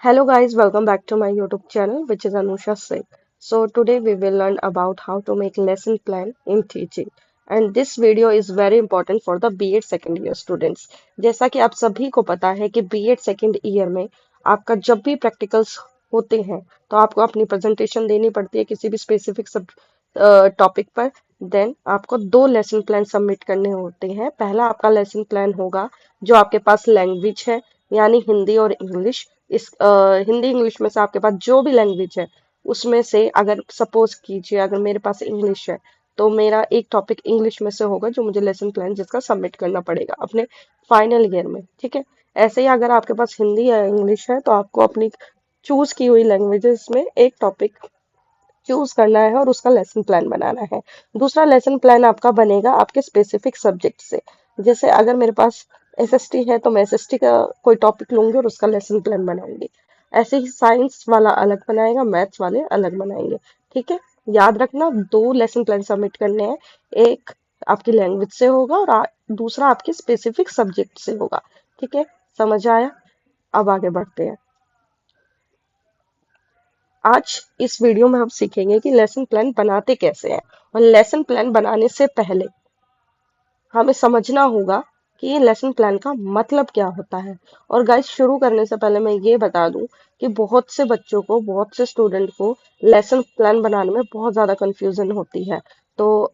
Hello guys, welcome back to my YouTube channel, which is Anusha Singh. So today we will learn about how to make lesson plan in teaching. And this video is very important for the B.Ed second year students. जैसा कि आप सभी को पता है कि B.Ed second year में आपका जब भी प्रैक्टिकल्स होते हैं तो आपको अपनी प्रेजेंटेशन देनी पड़ती है किसी भी स्पेसिफिक सब टॉपिक पर। देन आपको दो लेसन प्लान सबमिट करने होते हैं। पहला आपका लेसन प्लान होगा जो आपके पास लैंग्वेज है, यानी हिंदी और इंग्लिश। हिंदी इंग्लिश में से आपके पास जो भी लैंग्वेज है उसमें से, अगर सपोज कीजिए अगर मेरे पास इंग्लिश है तो मेरा एक टॉपिक इंग्लिश में से होगा जो मुझे लेसन प्लान जिसका सबमिट करना पड़ेगा अपने फाइनल ईयर में। ठीक है। ऐसे ही अगर आपके पास हिंदी या इंग्लिश है तो आपको अपनी चूज की हुई लैंग्वेजेस में एक टॉपिक चूज करना है और उसका लेसन प्लान बनाना है। दूसरा लेसन प्लान आपका बनेगा आपके स्पेसिफिक सब्जेक्ट से। जैसे अगर मेरे पास एसएसटी है तो मैं एसएसटी का कोई टॉपिक लूंगी और उसका लेसन प्लान बनाऊंगी। ऐसे ही साइंस वाला अलग बनाएगा, मैथ्स वाले अलग बनाएंगे। ठीक है। याद रखना, दो लेसन प्लान सबमिट करने हैं। एक आपकी लैंग्वेज से होगा और दूसरा आपके स्पेसिफिक सब्जेक्ट से होगा। ठीक है। समझ आया? अब आगे बढ़ते हैं। आज इस वीडियो में हम सीखेंगे कि लेसन प्लान बनाते कैसे हैं। और लेसन प्लान बनाने से पहले हमें समझना होगा कि ये लेसन प्लान का मतलब क्या होता है। और गाइस, शुरू करने से पहले मैं ये बता दूं कि बहुत से बच्चों को, बहुत से स्टूडेंट को लेसन प्लान बनाने में बहुत ज्यादा कंफ्यूजन होती है। तो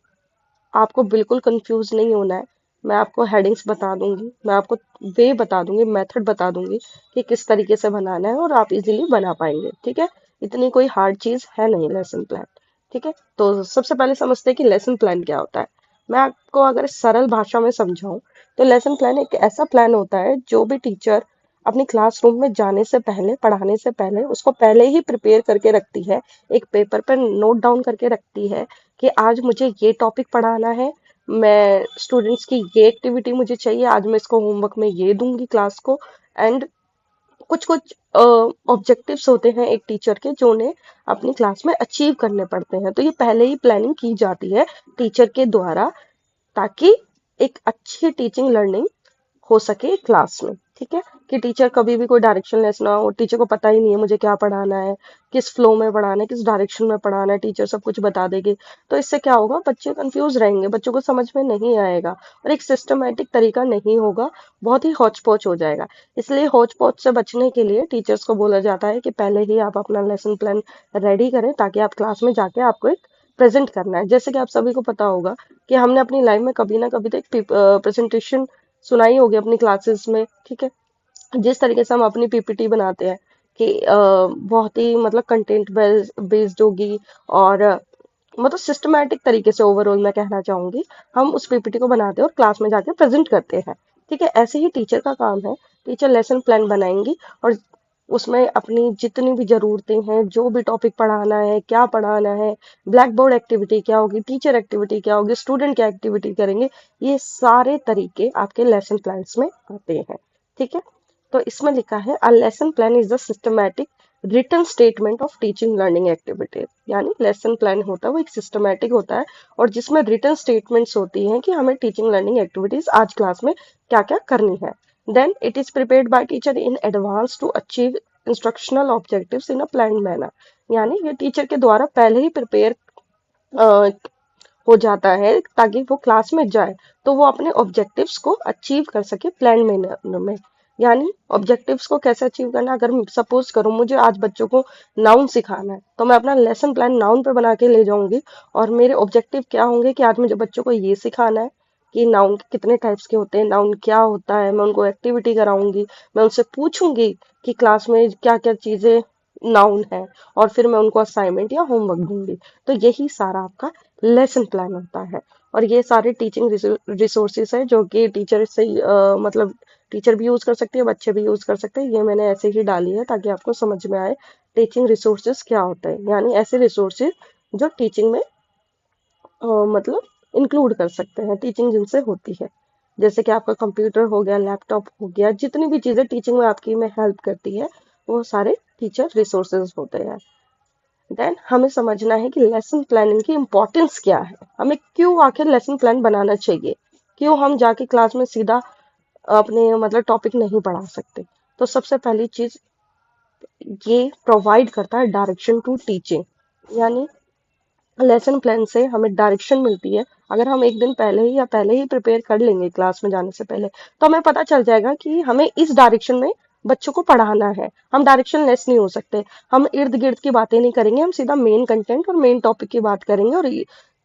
आपको बिल्कुल कंफ्यूज नहीं होना है। मैं आपको हेडिंग्स बता दूंगी, मैं आपको वे बता दूंगी, मेथड बता दूंगी कि किस तरीके से बनाना है और आप इजीली बना पाएंगे। ठीक है। इतनी कोई हार्ड चीज है नहीं लेसन प्लान। ठीक है। तो सबसे पहले समझते हैं कि लेसन प्लान क्या होता है। मैं आपको अगर सरल भाषा में समझाऊं तो लेसन प्लान एक ऐसा प्लान होता है जो भी टीचर अपनी क्लासरूम में जाने से पहले, पढ़ाने से पहले उसको पहले ही प्रिपेयर करके रखती है। एक पेपर पर नोट डाउन करके रखती है कि आज मुझे ये टॉपिक पढ़ाना है, मैं स्टूडेंट्स की ये एक्टिविटी मुझे चाहिए, आज मैं इसको होमवर्क में ये दूंगी क्लास को। एंड कुछ कुछ ऑब्जेक्टिव्स होते हैं एक टीचर के जो उन्हें अपनी क्लास में अचीव करने पड़ते हैं। तो ये पहले ही प्लानिंग की जाती है टीचर के द्वारा, ताकि एक अच्छी टीचिंग लर्निंग हो सके क्लास में। ठीक है। कि टीचर कभी भी कोई डायरेक्शनलेस ना हो, टीचर को पता ही नहीं है मुझे क्या पढ़ाना है, किस फ्लो में पढ़ाना है, किस डायरेक्शन में पढ़ाना है, टीचर सब कुछ बता देगी। तो इससे क्या होगा, बच्चे कंफ्यूज रहेंगे, बच्चों को समझ में नहीं आएगा और एक सिस्टमेटिक तरीका नहीं होगा, बहुत ही हौच पौच हो जाएगा। इसलिए हौच पौच से बचने के लिए टीचर्स को बोला जाता है कि पहले ही आप अपना लेसन प्लान रेडी करें ताकि आप क्लास में जाके आपको एक प्रेजेंट करना है। जैसे कि आप सभी को पता होगा कि हमने अपनी लाइफ में कभी ना कभी तो एक प्रेजेंटेशन सुनाई होगी अपनी क्लासेस में। ठीक है। जिस तरीके से हम अपनी पीपीटी बनाते हैं कि बहुत ही मतलब कंटेंट बेस्ड होगी और मतलब सिस्टमैटिक तरीके से, ओवरऑल मैं कहना चाहूंगी, हम उस पीपीटी को बनाते हैं और क्लास में जाके प्रेजेंट करते हैं। ठीक है। ऐसे ही टीचर का काम है। टीचर लेसन प्लान बनाएंगी और उसमें अपनी जितनी भी जरूरतें हैं, जो भी टॉपिक पढ़ाना है, क्या पढ़ाना है, ब्लैक बोर्ड एक्टिविटी क्या होगी, टीचर एक्टिविटी क्या होगी, स्टूडेंट क्या एक्टिविटी करेंगे, ये सारे तरीके आपके लेसन प्लान्स में आते हैं। ठीक है। तो इसमें लिखा है a lesson plan is the systematic written statement of teaching learning activities. यानी लेसन प्लान होता है वो एक सिस्टमैटिक होता है और जिसमें रिटन स्टेटमेंट्स होती हैं कि हमें टीचिंग लर्निंग एक्टिविटीज आज क्लास में क्या क्या करनी है। Then it is prepared by teacher in advance to achieve instructional objectives in a plan manner. यानी ये टीचर के द्वारा पहले ही प्रिपेयर हो जाता है ताकि वो क्लास में जाए तो वो अपने ऑब्जेक्टिव्स को अचीव कर सके प्लान मैनर में। यानी ऑब्जेक्टिव्स को कैसे अचीव करना, अगर सपोज करो मुझे आज बच्चों को नाउन सिखाना है तो मैं अपना लेसन प्लान नाउन पे बना के ले जाऊंगी और मेरे ऑब्जेक्टिव क्या होंगे कि आज मुझे बच्चों को ये सिखाना है कि नाउन के कितने टाइप्स के होते हैं, नाउन क्या होता है, मैं उनको एक्टिविटी कराऊंगी, मैं उनसे पूछूंगी कि क्लास में क्या क्या चीजें नाउन है और फिर मैं उनको असाइनमेंट या होमवर्क दूंगी। तो यही सारा आपका लेसन प्लान होता है। और ये सारे टीचिंग रिसोर्सेज है जो कि टीचर से मतलब टीचर भी यूज कर सकते हैं, बच्चे भी यूज कर सकते हैं। ये मैंने ऐसे ही डाली है ताकि आपको समझ में आए टीचिंग रिसोर्सेज क्या होते हैं। यानी ऐसे रिसोर्सेज जो टीचिंग में मतलब इंक्लूड कर सकते हैं, टीचिंग जिनसे होती है। जैसे कि आपका कंप्यूटर हो गया, लैपटॉप हो गया, जितनी भी चीजें टीचिंग में आपकी में हेल्प करती है वो सारे टीचर रिसोर्सेज होते हैं। देन हमें समझना है कि लेसन प्लानिंग की इम्पोर्टेंस क्या है, हमें क्यों आखिर लेसन प्लान बनाना चाहिए, क्यों हम जाके क्लास में सीधा अपने मतलब टॉपिक नहीं पढ़ा सकते। तो सबसे पहली चीज ये प्रोवाइड करता है डायरेक्शन टू टीचिंग। यानी लेसन प्लान से हमें डायरेक्शन मिलती है। अगर हम एक दिन पहले ही या पहले ही प्रिपेयर कर लेंगे क्लास में जाने से पहले, तो हमें पता चल जाएगा कि हमें इस डायरेक्शन में बच्चों को पढ़ाना है। हम डायरेक्शन लेस नहीं हो सकते। हम इर्द गिर्द की बातें नहीं करेंगे, हम सीधा मेन कंटेंट और मेन टॉपिक की बात करेंगे, और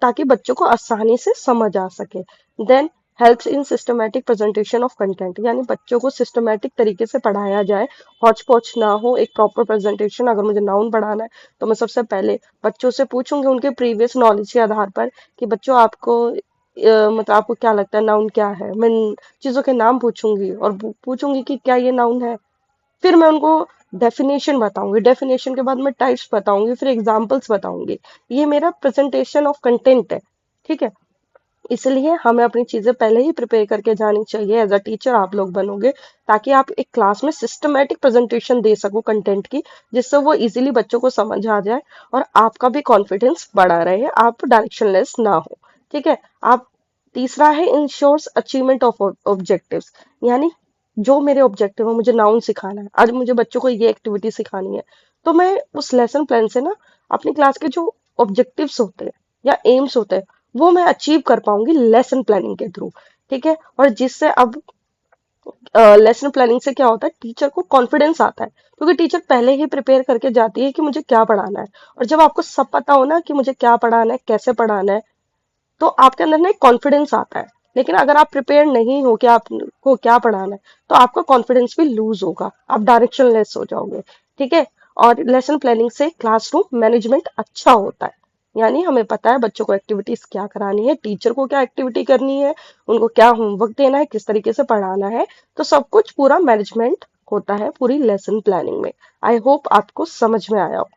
ताकि बच्चों को आसानी से समझ आ सके। Then helps in systematic presentation of content, यानी बच्चों को सिस्टमैटिक तरीके से पढ़ाया जाए, हौच पौच ना हो, एक प्रॉपर प्रेजेंटेशन। अगर मुझे नाउन पढ़ाना है तो मैं सबसे पहले बच्चों से पूछूंगी उनके प्रीवियस नॉलेज के आधार पर कि बच्चों आपको मतलब आपको क्या लगता है नाउन क्या है। मैं चीजों के नाम पूछूंगी और पूछूंगी कि क्या ये नाउन है। फिर मैं उनको डेफिनेशन बताऊंगी, डेफिनेशन के बाद मैं टाइप्स बताऊंगी, फिर एग्जांपल्स बताऊंगी। ये मेरा प्रेजेंटेशन ऑफ कंटेंट है। ठीक है, इसलिए हमें अपनी चीजें पहले ही प्रिपेयर करके जानी चाहिए। एज अ टीचर आप लोग बनोगे ताकि आप एक क्लास में सिस्टमेटिक प्रेजेंटेशन दे सको कंटेंट की, जिससे वो इजीली बच्चों को समझ आ जाए और आपका भी कॉन्फिडेंस बढ़ा रहे, आप डायरेक्शनलेस ना हो। ठीक है। आप तीसरा है इंश्योर्स अचीवमेंट ऑफ ऑब्जेक्टिव्स। यानी जो मेरे ऑब्जेक्टिव है, मुझे नाउन सिखाना है, आज मुझे बच्चों को ये एक्टिविटी सिखानी है, तो मैं उस लेसन प्लान से ना अपनी क्लास के जो ऑब्जेक्टिव्स होते हैं या एम्स होते हैं वो मैं अचीव कर पाऊंगी लेसन प्लानिंग के थ्रू। ठीक है। और जिससे अब लेसन प्लानिंग से क्या होता है, टीचर को कॉन्फिडेंस आता है, क्योंकि टीचर पहले ही प्रिपेयर करके जाती है कि मुझे क्या पढ़ाना है। और जब आपको सब पता हो ना कि मुझे क्या पढ़ाना है, कैसे पढ़ाना है, तो आपके अंदर ना एक कॉन्फिडेंस आता है। लेकिन अगर आप प्रिपेयर नहीं हो कि आपको क्या पढ़ाना है, तो आपका कॉन्फिडेंस भी लूज होगा, आप डायरेक्शन लेस हो जाओगे। ठीक है। और लेसन प्लानिंग से क्लासरूम मैनेजमेंट अच्छा होता है। यानी हमें पता है बच्चों को एक्टिविटीज क्या करानी है, टीचर को क्या एक्टिविटी करनी है, उनको क्या होमवर्क देना है, किस तरीके से पढ़ाना है, तो सब कुछ पूरा मैनेजमेंट होता है पूरी लेसन प्लानिंग में। आई होप आपको समझ में आया हो।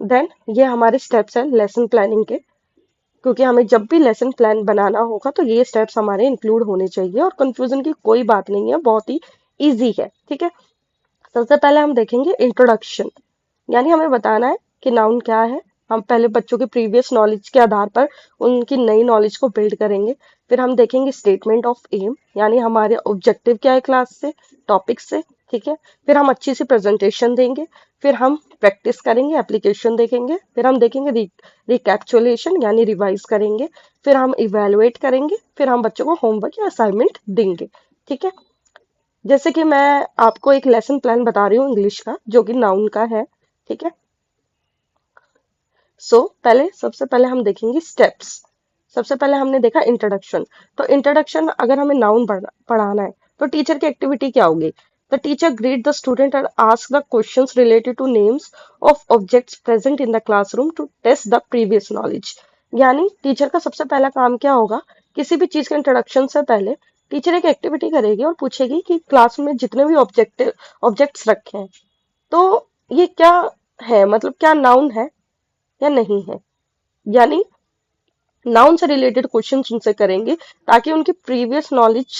देन ये हमारे स्टेप्स हैं लेसन प्लानिंग के, क्योंकि हमें जब भी लेसन प्लान बनाना होगा तो ये स्टेप्स हमारे इंक्लूड होने चाहिए, और कंफ्यूजन की कोई बात नहीं है, बहुत ही इजी है। ठीक है। सबसे पहले हम देखेंगे इंट्रोडक्शन। यानी हमें बताना है कि नाउन क्या है। हम पहले बच्चों के प्रीवियस नॉलेज के आधार पर उनकी नई नॉलेज को बिल्ड करेंगे। फिर हम देखेंगे स्टेटमेंट ऑफ एम, यानी हमारे ऑब्जेक्टिव क्या है क्लास से, टॉपिक से। ठीक है। फिर हम अच्छी सी प्रेजेंटेशन देंगे। फिर हम प्रैक्टिस करेंगे, एप्लीकेशन देखेंगे। फिर हम देखेंगे रिकैप्चुलेशन, यानी रिवाइज करेंगे। फिर हम इवेलुएट करेंगे। फिर हम बच्चों को होमवर्क या असाइनमेंट देंगे। ठीक है। जैसे कि मैं आपको एक लेसन प्लान बता रही हूँ इंग्लिश का, जो कि नाउन का है। ठीक है। पहले सबसे पहले हम देखेंगे स्टेप्स। सबसे पहले हमने देखा इंट्रोडक्शन। तो इंट्रोडक्शन अगर हमें नाउन पढ़ाना है तो टीचर की एक्टिविटी क्या होगी। The teacher greet the student and ask the questions related to names of objects present in the classroom to test the previous knowledge. यानी टीचर का सबसे पहला काम क्या होगा, किसी भी चीज के इंट्रोडक्शन से पहले टीचर एक एक्टिविटी करेगी और पूछेगी कि क्लास में जितने भी ऑब्जेक्ट्स रखे हैं, तो ये क्या है, मतलब क्या नाउन है या नहीं है। यानी नाउन से रिलेटेड क्वेश्चन उनसे करेंगे, ताकि उनकी प्रीवियस नॉलेज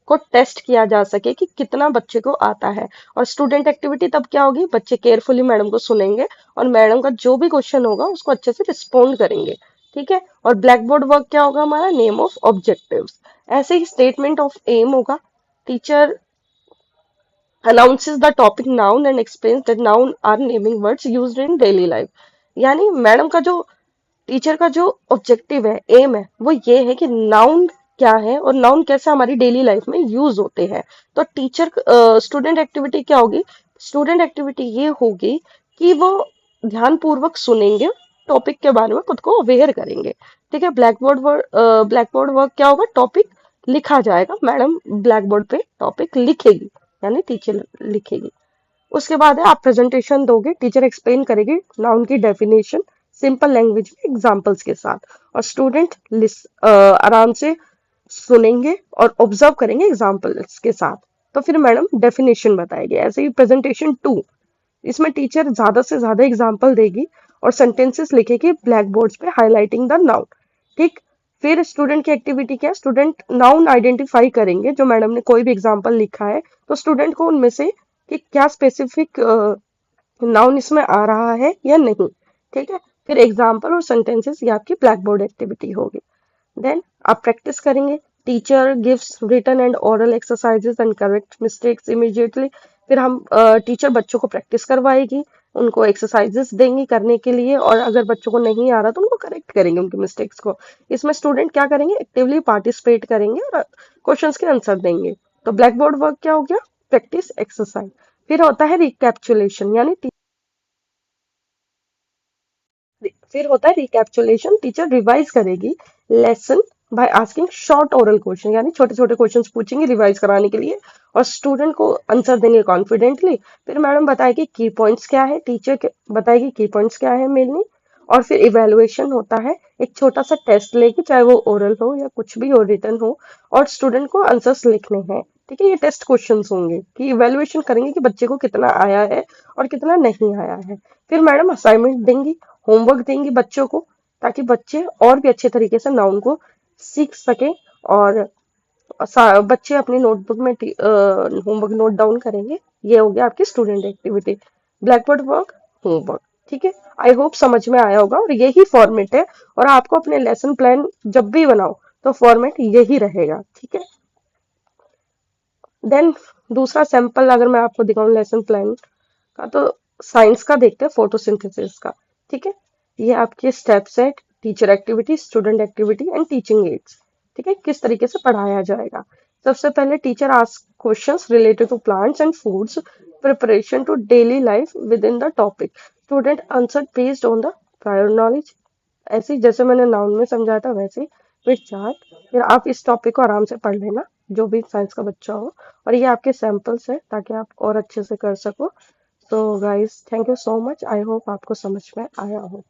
को टेस्ट किया जा सके कि कितना बच्चे को आता है। और स्टूडेंट एक्टिविटी तब क्या होगी, बच्चे केयरफुली मैडम को सुनेंगे और मैडम का जो भी क्वेश्चन होगा उसको अच्छे से रिस्पॉन्ड करेंगे। ठीक है। और ब्लैक बोर्ड वर्क क्या होगा हमारा, नेम ऑफ ऑब्जेक्टिव्स। ऐसे ही स्टेटमेंट ऑफ एम होगा। Teacher announces the topic noun and explains that noun are naming words used in daily life। यानी मैडम का जो, टीचर का जो ऑब्जेक्टिव है, एम है, वो ये है कि नाउन क्या है और नाउन कैसे हमारी डेली लाइफ में यूज होते हैं। तो टीचर स्टूडेंट एक्टिविटी क्या होगी, स्टूडेंट एक्टिविटी ये होगी कि वो ध्यान पूर्वक सुनेंगे, टॉपिक के बारे में खुद को अवेयर करेंगे। ठीक है। ब्लैक बोर्ड वर्क क्या होगा, टॉपिक लिखा जाएगा, मैडम ब्लैक बोर्ड पे टॉपिक लिखेगी, यानी टीचर लिखेगी। उसके बाद है आप प्रेजेंटेशन दोगे, टीचर एक्सप्लेन करेगी नाउन की डेफिनेशन सिंपल लैंग्वेज में एग्जांपल्स के साथ, और स्टूडेंट आराम से सुनेंगे और ऑब्जर्व करेंगे एग्जांपल्स के साथ। तो फिर मैडम डेफिनेशन बताएगी। ऐसे ही प्रेजेंटेशन 2, इसमें टीचर ज्यादा से ज्यादा एग्जांपल देगी और सेंटेंसेस लिखेगी ब्लैक बोर्ड्स पे हाईलाइटिंग द नाउन। ठीक। फिर स्टूडेंट की एक्टिविटी क्या है, स्टूडेंट नाउन आइडेंटिफाई करेंगे, जो मैडम ने कोई भी एग्जांपल लिखा है तो स्टूडेंट को उनमें से कि क्या स्पेसिफिक नाउन इसमें आ रहा है या नहीं। ठीक है। फिर एग्जाम्पल और सेंटेंसेस, ये आपकी ब्लैक बोर्ड एक्टिविटी होगी। देन आप प्रैक्टिस करेंगे। Teacher gives written and oral exercises and correct mistakes immediately. फिर हम टीचर बच्चों को प्रैक्टिस करवाएगी, उनको एक्सरसाइजेस देंगी करने के लिए, और अगर बच्चों को नहीं आ रहा तो उनको करेक्ट करेंगे उनकी मिस्टेक्स को। इसमें स्टूडेंट क्या करेंगे, एक्टिवली पार्टिसिपेट करेंगे और क्वेश्चंस के आंसर देंगे। तो ब्लैक बोर्ड वर्क क्या हो गया, प्रैक्टिस एक्सरसाइज। फिर होता है रिकैप्चुलेशन, यानी फिर होता है रिकैप्चुलेशन, टीचर रिवाइज करेगी lesson by asking short oral question, यानी छोटे छोटे क्वेश्चंस पूछेंगे रिवाइज कराने के लिए, और स्टूडेंट को आंसर देंगे कॉन्फिडेंटली। फिर मैडम बताएगी की पॉइंट्स क्या है, टीचर बताएगी की पॉइंट्स क्या है मेनली। और फिर इवेलुएशन होता है, एक छोटा सा टेस्ट लेगी, चाहे वो ओरल हो या कुछ भी हो, रिटर्न हो, और स्टूडेंट को आंसर्स लिखने हैं। ठीक है, ये टेस्ट क्वेश्चंस होंगे कि इवेलुएशन करेंगे कि बच्चे को कितना आया है और कितना नहीं आया है। फिर मैडम असाइनमेंट देंगी, होमवर्क देंगी बच्चों को, ताकि बच्चे और भी अच्छे तरीके से नाउन को सीख सकें। और बच्चे अपनी नोटबुक में होमवर्क नोट डाउन करेंगे। ये हो गया आपकी student activity, black board work, homework. ठीक है, आई होप समझ में आया होगा, और यही फॉर्मेट है। और आपको अपने लेसन प्लान जब भी बनाओ तो फॉर्मेट यही रहेगा। ठीक है, देन दूसरा सैंपल अगर मैं आपको दिखाऊं लेसन प्लान का, तो साइंस का देखते हैं, फोटोसिंथेसिस का। ठीक है, ये आपके स्टेप्स है, teacher activity, student activity and teaching aids. ठीक है, किस तरीके से पढ़ाया जाएगा। सबसे पहले teacher ask questions related to plants and foods, preparation to daily life within the topic, student answer based on the prior knowledge. ऐसे ही जैसे मैंने नाउन में समझाया था वैसे ही। फिर चार्ट, फिर आप इस टॉपिक को आराम से पढ़ लेना, जो भी साइंस का बच्चा हो। और ये आपके सैंपल्स है ताकि आप और अच्छे से कर सको। तो guys, thank you so much, I hope आपको समझ में आया हो।